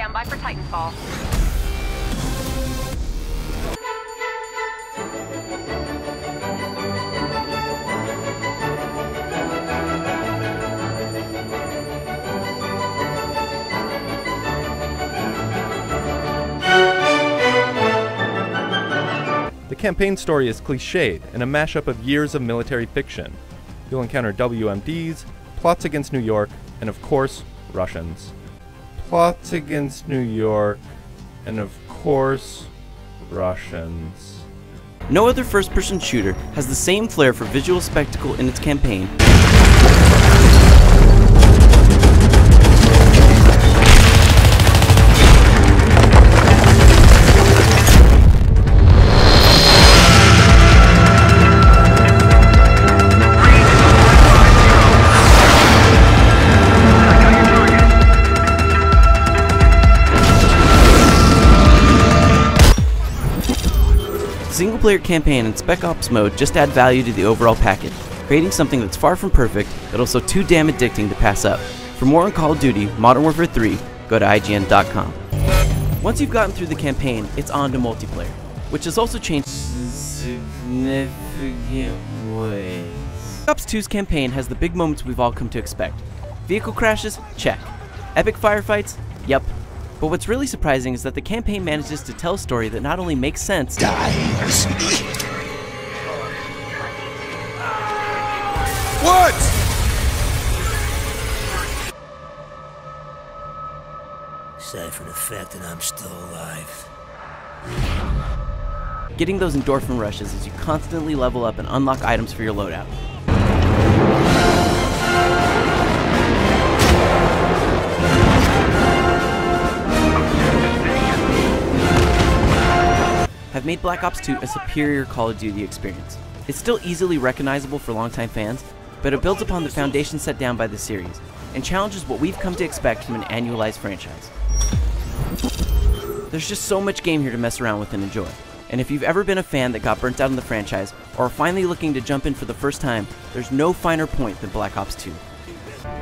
Stand by for Titanfall. The campaign story is cliched and a mashup of years of military fiction. You'll encounter WMDs, plots against New York, and of course, Russians. Plots against New York, and of course, Russians. No other first-person shooter has the same flair for visual spectacle in its campaign Single-player campaign and Spec Ops mode just add value to the overall package, creating something that's far from perfect, but also too damn addicting to pass up. For more on Call of Duty Modern Warfare 3, go to IGN.com. Once you've gotten through the campaign, it's on to multiplayer, which has also changed in significant ways. Spec Ops 2's campaign has the big moments we've all come to expect. Vehicle crashes? Check. Epic firefights? Yep. But what's really surprising is that the campaign manages to tell a story that not only makes sense, What? Aside from the fact that I'm still alive. getting those endorphin rushes as you constantly level up and unlock items for your loadout. Have made Black Ops 2 a superior Call of Duty experience. It's still easily recognizable for longtime fans, but it builds upon the foundation set down by the series, and challenges what we've come to expect from an annualized franchise. There's just so much game here to mess around with and enjoy, and if you've ever been a fan that got burnt out on the franchise, or are finally looking to jump in for the first time, there's no finer point than Black Ops 2.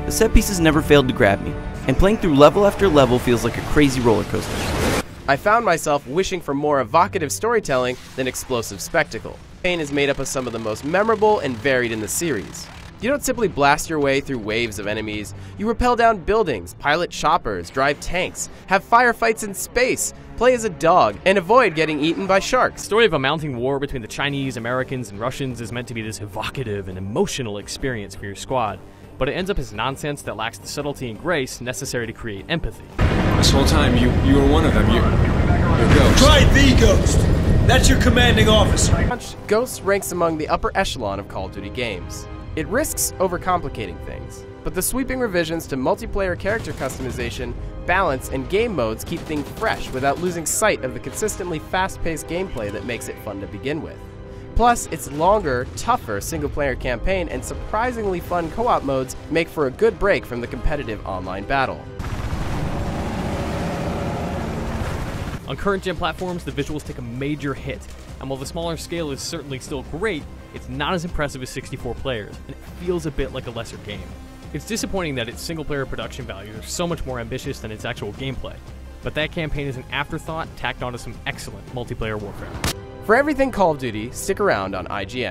The set pieces never failed to grab me, and playing through level after level feels like a crazy roller coaster. I found myself wishing for more evocative storytelling than explosive spectacle. The campaign is made up of some of the most memorable and varied in the series. You don't simply blast your way through waves of enemies, you rappel down buildings, pilot choppers, drive tanks, have firefights in space, play as a dog, and avoid getting eaten by sharks. The story of a mounting war between the Chinese, Americans, and Russians is meant to be this evocative and emotional experience for your squad, but it ends up as nonsense that lacks the subtlety and grace necessary to create empathy. This whole time, you were one of them. You're Ghost. Try the Ghost! That's your commanding officer! Ghost ranks among the upper echelon of Call of Duty games. It risks overcomplicating things, but the sweeping revisions to multiplayer character customization, balance, and game modes keep things fresh without losing sight of the consistently fast-paced gameplay that makes it fun to begin with. Plus, its longer, tougher single-player campaign and surprisingly fun co-op modes make for a good break from the competitive online battle. On current-gen platforms, the visuals take a major hit, and while the smaller scale is certainly still great, it's not as impressive as 64 players, and it feels a bit like a lesser game. It's disappointing that its single-player production values are so much more ambitious than its actual gameplay, but that campaign is an afterthought tacked onto some excellent multiplayer warfare. For everything Call of Duty, stick around on IGN.